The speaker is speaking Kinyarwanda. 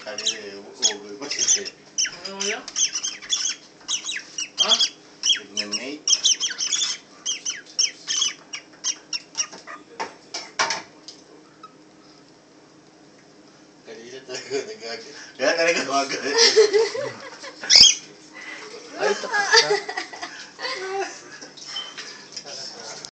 kanina ugoy ko siya. Ano yan? Ha? Eliminate. Kanina talaga nagagawa. Kaya talaga gumagano. Ay, tapos na.